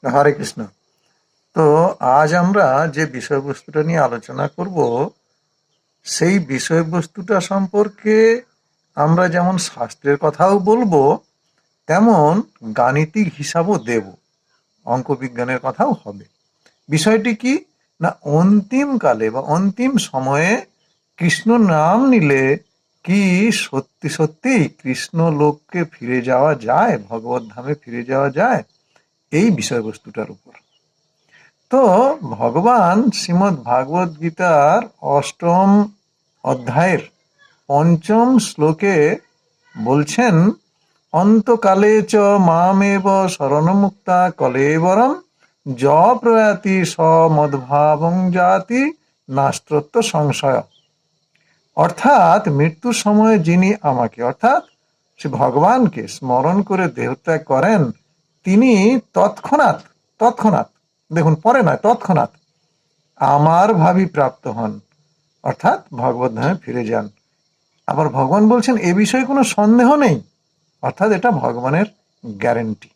হরে কৃষ্ণ। তো আজ আমরা যে বিষয়বস্তুটা নিয়ে আলোচনা করব, সেই বিষয়বস্তুটা সম্পর্কে আমরা যেমন শাস্ত্রের কথাও বলবো, তেমন গাণিতিক হিসাবও দেব, অঙ্ক বিজ্ঞানের কথাও হবে। বিষয়টি কি না, অন্তিম কালে বা অন্তিম সময়ে কৃষ্ণ নাম নিলে কি সত্যি সত্যি কৃষ্ণ লোককে ফিরে যাওয়া যায়, ভগবত ধামে ফিরে যাওয়া যায়, এই বিষয়বস্তুটার উপর। তো ভগবান শ্রীমদ্ ভাগবত গীতার অষ্টম অধ্যায়ের পঞ্চম শ্লোকে বলছেন, অন্তকালে চ মামেব শরণমুক্তা কলেবরম য প্রয়াতি স মদ্ভাবং জাতি নাস্ত্রত্ব সংশয়। অর্থাৎ মৃত্যুর সময় যিনি আমাকে অর্থাৎ সে ভগবানকে স্মরণ করে দেহত্যাগ করেন, তিনি তৎক্ষণাৎ তৎক্ষণাৎ দেখুন, পরে নয়, তৎক্ষণাৎ আমার ভাবি প্রাপ্ত হন, অর্থাৎ ভগবত ধামে ফিরে যান। আবার ভগবান বলছেন এ বিষয়ে কোনো সন্দেহ নেই, অর্থাৎ এটা ভগবানের গ্যারেন্টি।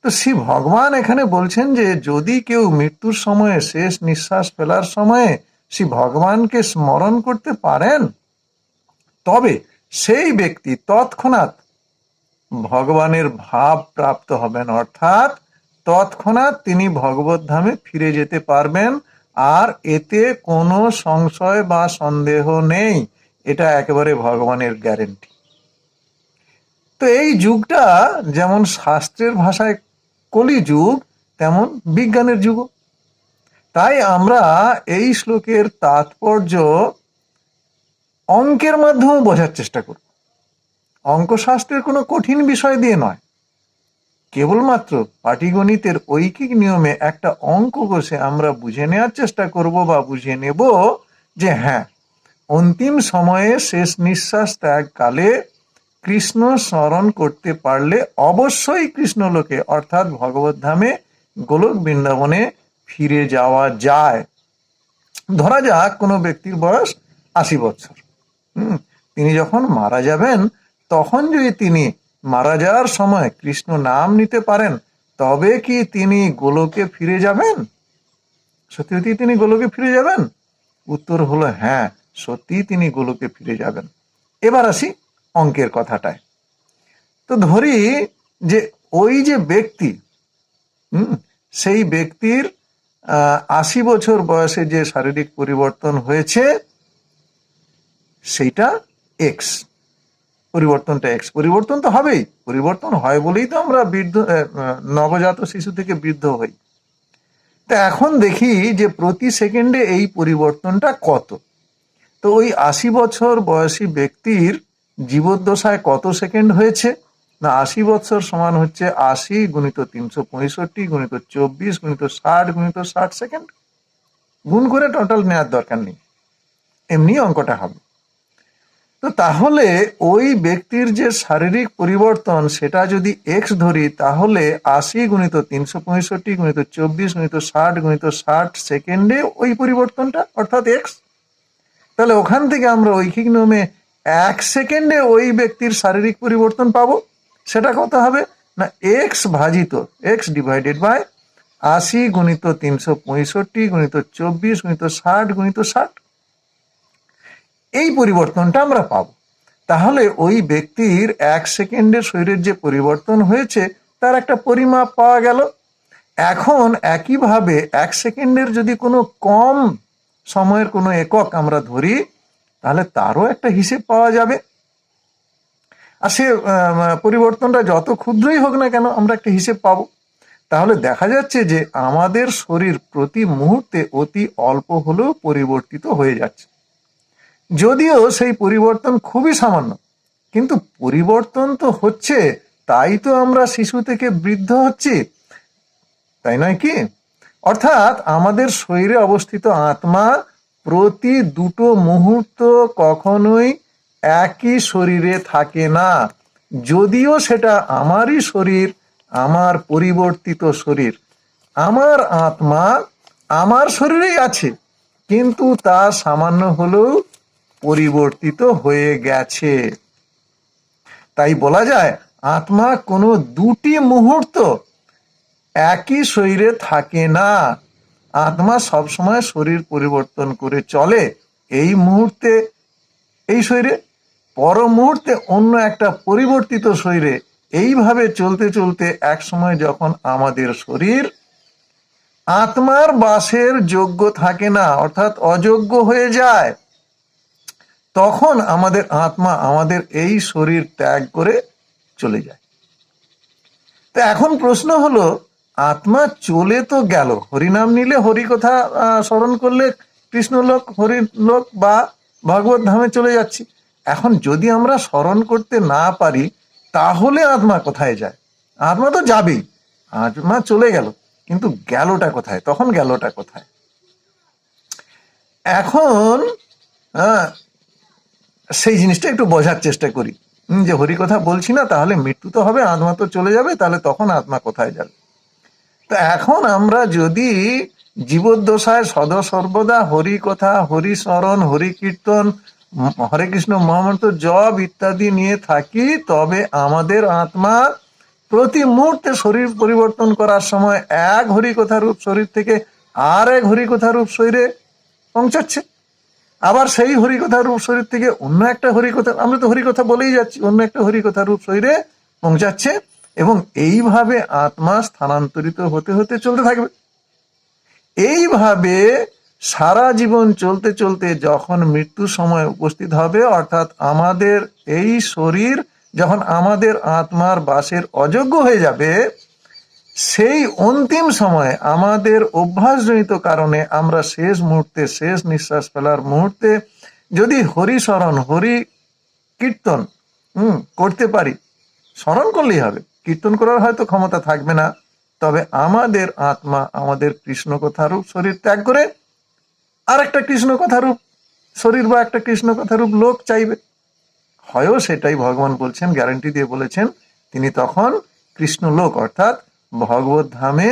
তো শ্রী ভগবান এখানে বলছেন যে যদি কেউ মৃত্যুর সময়ে, শেষ নিঃশ্বাস ফেলার সময়ে শ্রী ভগবানকে স্মরণ করতে পারেন, তবে সেই ব্যক্তি তৎক্ষণাৎ ভগবানের ভাব প্রাপ্ত হবেন, অর্থাৎ তৎক্ষণাৎ তিনি ভগবত ধামে ফিরে যেতে পারবেন। আর এতে কোনো সংশয় বা সন্দেহ নেই, এটা একেবারে ভগবানের গ্যারেন্টি। তো এই যুগটা যেমন শাস্ত্রের ভাষায় কলি যুগ, তেমন বিজ্ঞানের যুগ। তাই আমরা এই শ্লোকের তাৎপর্য অঙ্কের মাধ্যমে বোঝার চেষ্টা করব। অঙ্কশাস্ত্রের কোনো কঠিন বিষয় দিয়ে নয়, কেবলমাত্র পাটিগণিতের ঐকিক নিয়মে একটা অঙ্ক কষে আমরা বুঝে নেওয়ার চেষ্টা করব বা বুঝে নেব যে হ্যাঁ, অন্তিম সময়ে শেষ নিঃশ্বাস ত্যাগ কালে কৃষ্ণ স্মরণ করতে পারলে অবশ্যই কৃষ্ণলোকে অর্থাৎ ভগবত ধামে গোলক বৃন্দাবনে ফিরে যাওয়া যায়। ধরা যাক কোনো ব্যক্তির বয়স ৮০ বছর, তিনি যখন মারা যাবেন, তখন যদি তিনি মারা যাওয়ার সময় কৃষ্ণ নাম নিতে পারেন, তবে কি তিনি গোলকে ফিরে যাবেন? সত্যি সত্যি তিনি গোলকে ফিরে যাবেন? উত্তর হলো হ্যাঁ, সত্যি তিনি গোলকে ফিরে যাবেন। এবার আসি অঙ্কের কথাটায়। তো ধরি যে ওই যে ব্যক্তি, সেই ব্যক্তির ৮০ বছর বয়সে যে শারীরিক পরিবর্তন হয়েছে, সেইটা এক্স, পরিবর্তনটা এক্স। পরিবর্তন তো হবেই, পরিবর্তন হয় বলেই তো আমরা বৃদ্ধ, নবজাত শিশু থেকে বৃদ্ধ হই। তা এখন দেখি যে প্রতি সেকেন্ডে এই পরিবর্তনটা কত। তো ওই ৮০ বছর বয়সী ব্যক্তির জীবদ্দশায় কত সেকেন্ড হয়েছে না, ৮০ বছর সমান হচ্ছে ৮০ গুণিত ৩৬৫ গুণিত ২৪ গুণিত ৬০ গুণিত ৬০ সেকেন্ড। গুণ করে টোটাল নেওয়ার দরকার নেই, এমনি অঙ্কটা হবে। তো তাহলে ওই ব্যক্তির যে শারীরিক পরিবর্তন, সেটা যদি এক্স ধরি, তাহলে ৮০ গুণিত ৩৬৫ গুণিত ২৪ গুণিত ৬০ গুণিত ৬০ সেকেন্ডে ওই পরিবর্তনটা অর্থাৎ এক্স। তাহলে ওখান থেকে আমরা ঐকিক নিয়মে ১ সেকেন্ডে ওই ব্যক্তির শারীরিক পরিবর্তন পাবো। সেটা কত হবে না, এক্স ভাজিত এক্স ডিভাইডেড বাই ৮০ গুণিত ৩৬৫ গুণিত ২৪ গুণিত ৬০ গুণিত ৬০, এই পরিবর্তনটা আমরা পাবো। তাহলে ওই ব্যক্তির ১ সেকেন্ডের শরীরের যে পরিবর্তন হয়েছে, তার একটা পরিমাপ পাওয়া গেল। এখন একইভাবে ১ সেকেন্ডের যদি কোনো কম সময়ের কোনো একক আমরা ধরি, তাহলে তারও একটা হিসেব পাওয়া যাবে। আর সে পরিবর্তনটা যত ক্ষুদ্রই হোক না কেন, আমরা একটা হিসেব পাবো। তাহলে দেখা যাচ্ছে যে আমাদের শরীর প্রতি মুহূর্তে অতি অল্প হলেও পরিবর্তিত হয়ে যাচ্ছে। যদিও সেই পরিবর্তন খুবই সামান্য, কিন্তু পরিবর্তন তো হচ্ছে, তাই তো আমরা শিশু থেকে বৃদ্ধ হচ্ছি, তাই নয় কি? অর্থাৎ আমাদের শরীরে অবস্থিত আত্মা প্রতি দুটো মুহূর্ত কখনোই একই শরীরে থাকে না। যদিও সেটা আমারই শরীর, আমার পরিবর্তিত শরীর, আমার আত্মা আমার শরীরেই আছে, কিন্তু তা সামান্য হলেও পরিবর্তিত হয়ে গেছে। তাই বলা যায় আত্মা কোনো দুটি মুহূর্ত একই শরীরে থাকে না। আত্মা সবসময় শরীর পরিবর্তন করে চলে। এই মুহূর্তে এই শরীরে, পর মুহূর্তে অন্য একটা পরিবর্তিত শরীরে। এইভাবে চলতে চলতে এক সময় যখন আমাদের শরীর আত্মার বাসের যোগ্য থাকে না, অর্থাৎ অযোগ্য হয়ে যায়, তখন আমাদের আত্মা আমাদের এই শরীর ত্যাগ করে চলে যায়। তো এখন প্রশ্ন হলো, আত্মা চলে তো গেল, হরিনাম নিলে, হরি কথা স্মরণ করলে কৃষ্ণলোক, হরিলোক বা ভগবত ধামে চলে যাচ্ছি। এখন যদি আমরা স্মরণ করতে না পারি, তাহলে আত্মা কোথায় যায়? আত্মা তো যাবেই, আত্মা চলে গেল, কিন্তু গেলটা কোথায়? তখন গেলটা কোথায়? এখন সেই জিনিসটা একটু বোঝার চেষ্টা করি। যে হরি কথা বলছি না, তাহলে মৃত্যু তো হবে, আত্মা তো চলে যাবে, তাহলে তখন আত্মা কোথায় যাবে? তো এখন আমরা যদি জীবদ্দশায় সর্বদা হরি কথা, হরি স্মরণ, হরি কীর্তন, হরে কৃষ্ণ মহামন্ত্র জপ ইত্যাদি নিয়ে থাকি, তবে আমাদের আত্মা প্রতি মুহূর্তে শরীর পরিবর্তন করার সময় এক হরিকথা রূপ শরীর থেকে আর এক হরিকথা রূপ শরীরে পৌঁছাচ্ছে। আবার সেই হরিকথা রূপ শরীর থেকে অন্য একটা হরিকথা, আমরা তো হরিকথা বলেই যাচ্ছি, অন্য একটা হরিকথা রূপ শরীরে পৌঁছাচ্ছে, এবং এইভাবে আত্মা স্থানান্তরিত হতে হতে চলতে থাকবে। এইভাবে সারা জীবন চলতে চলতে যখন মৃত্যু সময় উপস্থিত হবে, অর্থাৎ আমাদের এই শরীর যখন আমাদের আত্মার বাসের অযোগ্য হয়ে যাবে, সেই অন্তিম সময়ে আমাদের অভ্যাসজনিত কারণে আমরা শেষ মুহূর্তে, শেষ নিঃশ্বাস ফেলার মুহূর্তে যদি হরি স্মরণ, হরি কীর্তন করতে পারি, স্মরণ করলেই হবে, কীর্তন করার হয়তো ক্ষমতা থাকবে না, তবে আমাদের আত্মা আমাদের কৃষ্ণ কথারূপ শরীর ত্যাগ করে আর একটা কৃষ্ণ কথারূপ শরীর বা একটা কৃষ্ণ কথারূপ লোক চাইবে। হয়ও সেটাই ভগবান বলছেন, গ্যারান্টি দিয়ে বলেছেন, তিনি তখন কৃষ্ণ লোক অর্থাৎ ভগবত ধামে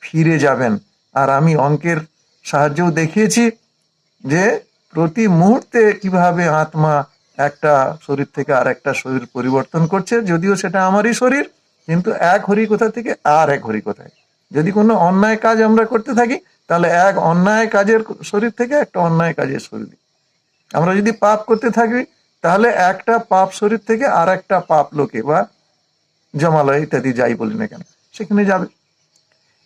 ফিরে যাবেন। আর আমি অঙ্কের সাহায্যেও দেখিয়েছি যে প্রতি মুহূর্তে কিভাবে আত্মা একটা শরীর থেকে আর একটা শরীর পরিবর্তন করছে, যদিও সেটা আমারই শরীর, কিন্তু এক হরিকথা থেকে আর এক হরিকথায়। যদি কোনো অন্যায় কাজ আমরা করতে থাকি, তাহলে এক অন্যায় কাজের শরীর থেকে একটা অন্যায় কাজের শরীর। আমরা যদি পাপ করতে থাকি, তাহলে একটা পাপ শরীর থেকে আর একটা পাপ লোকে বা জমালয় ইত্যাদি যাই বলি না কেন, সেখানে যাবে।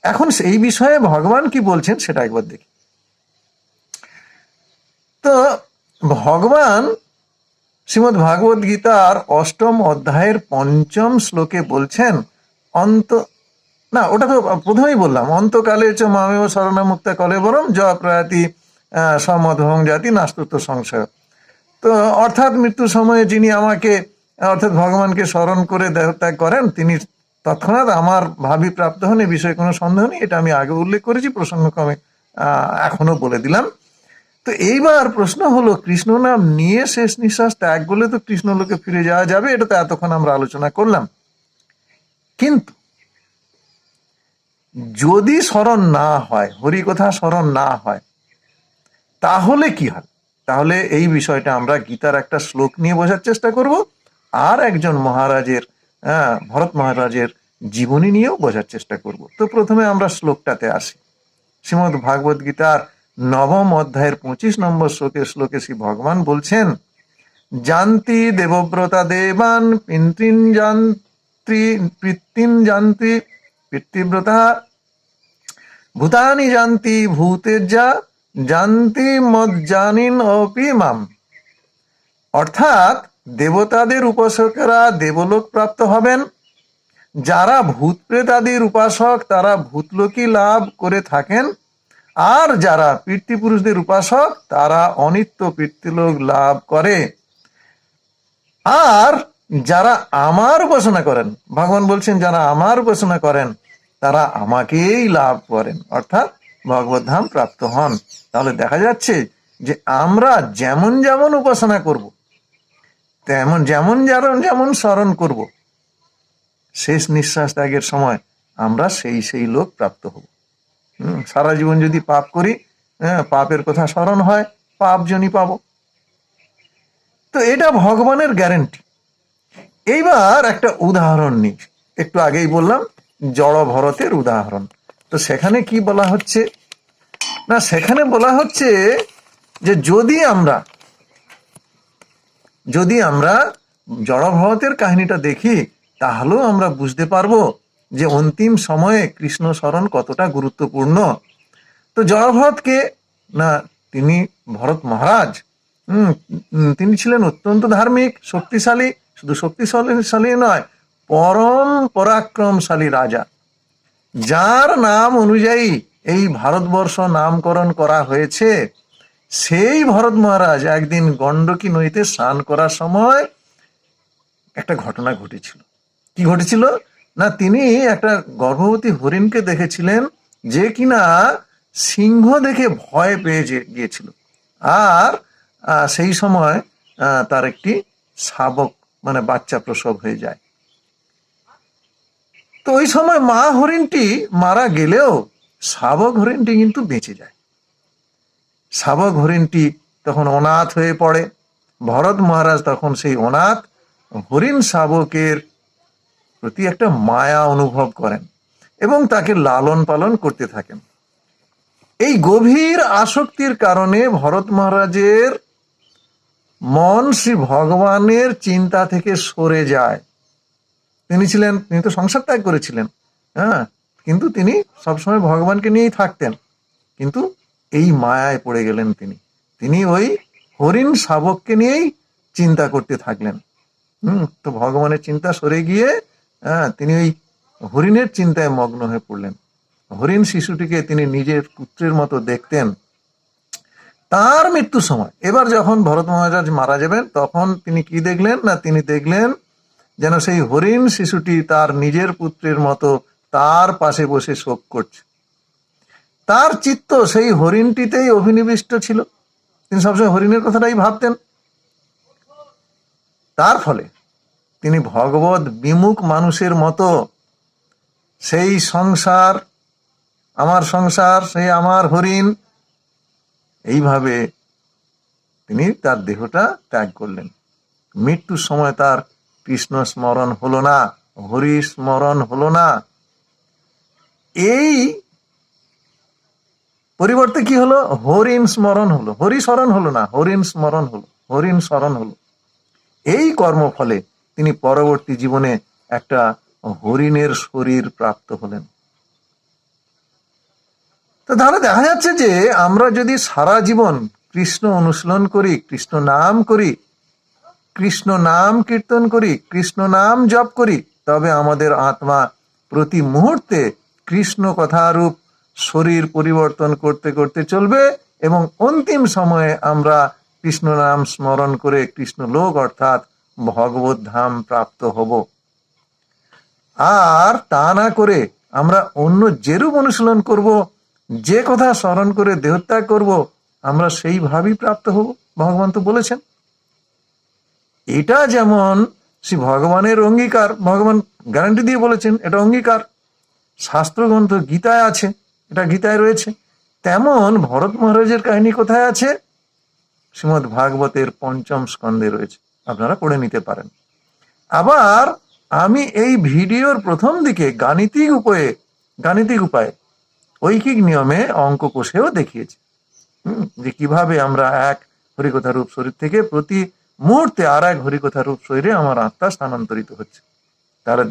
এখন সেই বিষয়ে ভগবান কি বলছেন সেটা একবার দেখি। তো ভগবান শ্রীমদ্ ভাগবত গীতার 8ম অধ্যায়ের 5ম শ্লোকে বলছেন, না ওটা তো প্রথমেই বললাম, অন্তকালে চ মামেও শরণমুক্তা কলেবরম জয় প্রয়াতি সমধং জাতি নাস্তুত্ব সংশয়। তো অর্থাৎ মৃত্যুর সময়ে যিনি আমাকে অর্থাৎ ভগবানকে স্মরণ করে দেহত্যাগ করেন, তিনি তৎক্ষণাৎ আমার ভাবি প্রাপ্ত হন, এ বিষয়ে কোনো সন্দেহ নেই। এটা আমি আগে উল্লেখ করেছি, প্রসঙ্গক্রমে এখনো বলে দিলাম। তো এইবার প্রশ্ন হলো, কৃষ্ণ নাম নিয়ে শেষ নিঃশ্বাস ত্যাগ করলে তো কৃষ্ণ লোকে ফিরে যাওয়া যাবে, এটা তো এতক্ষণ আমরা আলোচনা করলাম। কিন্তু যদি স্মরণ না হয়, হরি কথা স্মরণ না হয়, তাহলে কি হয়? তাহলে এই বিষয়টা আমরা গীতার একটা শ্লোক নিয়ে বোঝার চেষ্টা করব, আর একজন মহারাজের, ভরত মহারাজের জীবনী নিয়েও বোঝার চেষ্টা করব। তো প্রথমে আমরা শ্লোকটাতে আসি। শ্রীমদ্ ভাগবত গীতার 9ম অধ্যায়ের 25 নম্বর শ্লোকে শ্রী ভগবান বলছেন, জান্তি দেবব্রতা দেবান পিতৃন জান্তি পিতৃব্রতা ভূতানি জান্তি ভূতেজ্জা জান্তি মজ্জানিন অপি মাম। অর্থাৎ দেবতাদের উপাসকেরা দেবলোক প্রাপ্ত হবেন, যারা ভূত প্রেতাদির উপাসক তারা ভূতলোকই লাভ করে থাকেন, আর যারা পিতৃপুরুষদের উপাসক তারা অনিত্য পিতৃলোক লাভ করে। আর যারা আমার উপাসনা করেন, ভগবান বলছেন যারা আমার উপাসনা করেন তারা আমাকেই লাভ করেন, অর্থাৎ ভগবত ধাম প্রাপ্ত হন। তাহলে দেখা যাচ্ছে যে আমরা যেমন যেমন উপাসনা করব, তেমন যেমন যেমন স্মরণ করব, শেষ নিঃশ্বাস ত্যাগের সময় আমরা সেই লোক প্রাপ্ত হব। সারা জীবন যদি পাপ করি, পাপের কথা স্মরণ হয়, পাপ জনি পাবো। তো এটা ভগবানের গ্যারেন্টি। এইবার একটা উদাহরণ নিই, একটু আগেই বললাম জড় ভরতের উদাহরণ। তো সেখানে কি বলা হচ্ছে না, সেখানে বলা হচ্ছে যে যদি আমরা জড় ভরতের কাহিনীটা দেখি, তাহলেও আমরা বুঝতে পারবো যে অন্তিম সময়ে কৃষ্ণ স্মরণ কতটা গুরুত্বপূর্ণ। তো জড় ভরতকে না, তিনি ভরত মহারাজ, তিনি ছিলেন অত্যন্ত ধার্মিক, শক্তিশালী, শুধু শক্তিশালী নয়, পরম পরাক্রমশালী রাজা, যার নাম অনুযায়ী এই ভারতবর্ষ নামকরণ করা হয়েছে। সেই ভরত মহারাজ একদিন গণ্ডকী নদীতে স্নান করার সময় একটা ঘটনা ঘটেছিল। কি ঘটেছিল না, তিনি একটা গর্ভবতী হরিণকে দেখেছিলেন, যে কিনা সিংহ দেখে ভয় পেয়ে গিয়েছিল। আর সেই সময় তার একটি শাবক মানে বাচ্চা প্রসব হয়ে যায়। তো ওই সময় মা হরিণটি মারা গেলেও শাবক হরিণটি কিন্তু বেঁচে যায়। শাবক হরিণটি তখন অনাথ হয়ে পড়ে। ভরত মহারাজ তখন সেই অনাথ হরিণ শাবকের প্রতি একটা মায়া অনুভব করেন এবং তাকে লালন পালন করতে থাকেন। এই গভীর আসক্তির কারণে ভরত মহারাজের মন শ্রী ভগবানের চিন্তা থেকে সরে যায়। তিনি তো সংসার ত্যাগ করেছিলেন, হ্যাঁ, কিন্তু তিনি সবসময় ভগবানকে নিয়েই থাকতেন। কিন্তু এই মায়ায় পড়ে গেলেন তিনি ওই হরিণ শাবককে নিয়েই চিন্তা করতে থাকলেন। তো ভগবানের চিন্তা সরে গিয়ে তিনি ওই হরিণের চিন্তায় মগ্ন হয়ে পড়লেন। হরিণ শিশুটিকে তিনি নিজের পুত্রের মতো দেখতেন। তার মৃত্যুর সময়, এবার যখন ভরত মহারাজ মারা যাবেন, তখন তিনি কি দেখলেন না, তিনি দেখলেন যেন সেই হরিণ শিশুটি তার নিজের পুত্রের মতো তার পাশে বসে শোক করছে। তার চিত্ত সেই হরিণটিতেই অভিনিবিষ্ট ছিল। তিনি সবসময় হরিণের কথাটাই ভাবতেন। তার ফলে তিনি ভগবত বিমুখ মানুষের মতো সেই সংসার, আমার সংসার, সেই আমার হরিণ, এইভাবে তিনি তার দেহটা ত্যাগ করলেন। মৃত্যুর সময় তার কৃষ্ণ স্মরণ হলো না, হরি স্মরণ হলো না। এই পরিবর্তে কি হলো, হরিণ স্মরণ হলো, হরি স্মরণ হলো না, হরিণ স্মরণ হলো, হরিণ স্মরণ হলো। এই কর্মফলে তিনি পরবর্তী জীবনে একটা হরিণের শরীর প্রাপ্ত হলেন। তো তাহলে দেখা যাচ্ছে যে আমরা যদি সারা জীবন কৃষ্ণ অনুশীলন করি, কৃষ্ণ নাম করি, কৃষ্ণ নাম কীর্তন করি, কৃষ্ণ নাম জপ করি, তবে আমাদের আত্মা প্রতি মুহূর্তে কৃষ্ণ কথারূপ শরীর পরিবর্তন করতে করতে চলবে এবং অন্তিম সময়ে আমরা কৃষ্ণ নাম স্মরণ করে কৃষ্ণ লোক অর্থাৎ ভগবত ধাম প্রাপ্ত হব। আর তা না করে আমরা অন্য যেরূপ অনুশীলন করব, যে কথা স্মরণ করে দেহত্যাগ করব, আমরা সেইভাবেই প্রাপ্ত হব। ভগবান তো বলেছেন। এটা যেমন শ্রী ভগবানের অঙ্গীকার, ভগবান গ্যারান্টি দিয়ে বলেছেন এটা অঙ্গীকার, শাস্ত্রগ্রন্থ গীতায় আছে, এটা গীতায় রয়েছে। তেমন ভরত মহারাজের কাহিনী কোথায় আছে? শ্রীমদ্ ভাগবতের ৫ম স্কন্ধে রয়েছে, আপনারা পড়ে নিতে পারেন। আবার আমি এই ভিডিওর প্রথম দিকে গাণিতিক উপায়ে ঐকিক নিয়মে অঙ্ক কষেও দেখিয়েছি যে কিভাবে আমরা এক হরিকথা রূপ শরীর থেকে প্রতি মুহূর্তে আর এক হরিকথা রূপ শরীরে আমার আত্মা স্থানান্তরিত হচ্ছে। তাহলে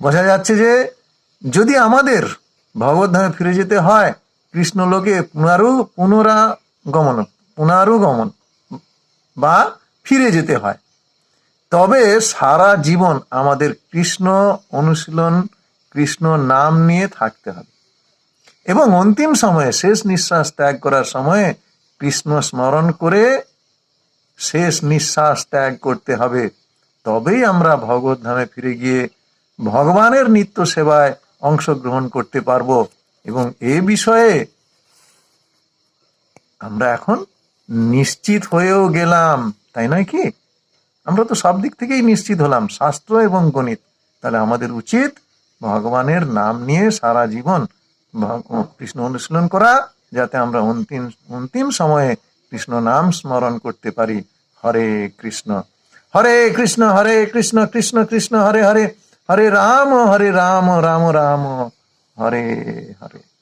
বোঝা যাচ্ছে যে যদি আমাদের ভগবদ্ধামে ফিরে যেতে হয়, কৃষ্ণলোকে পুনরাগমন বা ফিরে যেতে হয়, তবে সারা জীবন আমাদের কৃষ্ণ অনুশীলন, কৃষ্ণ নাম নিয়ে থাকতে হবে এবং অন্তিম সময়ে শেষ নিঃশ্বাস ত্যাগ করার সময়ে কৃষ্ণ স্মরণ করে শেষ নিঃশ্বাস ত্যাগ করতে হবে। তবেই আমরা ভগবত ধামে ফিরে গিয়ে ভগবানের নিত্য সেবায় অংশগ্রহণ করতে পারবো। এবং এ বিষয়ে আমরা এখন নিশ্চিত হয়েও গেলাম, তাই নয় কি? আমরা তো সব দিক থেকেই নিশ্চিত হলাম, শাস্ত্র এবং গণিত। তাহলে আমাদের উচিত ভগবানের নাম নিয়ে সারা জীবন কৃষ্ণ অনুশীলন করা, যাতে আমরা অন্তিম সময়ে কৃষ্ণ নাম স্মরণ করতে পারি। হরে কৃষ্ণ হরে কৃষ্ণ কৃষ্ণ কৃষ্ণ হরে হরে, হরে রাম রাম রাম হরে হরে।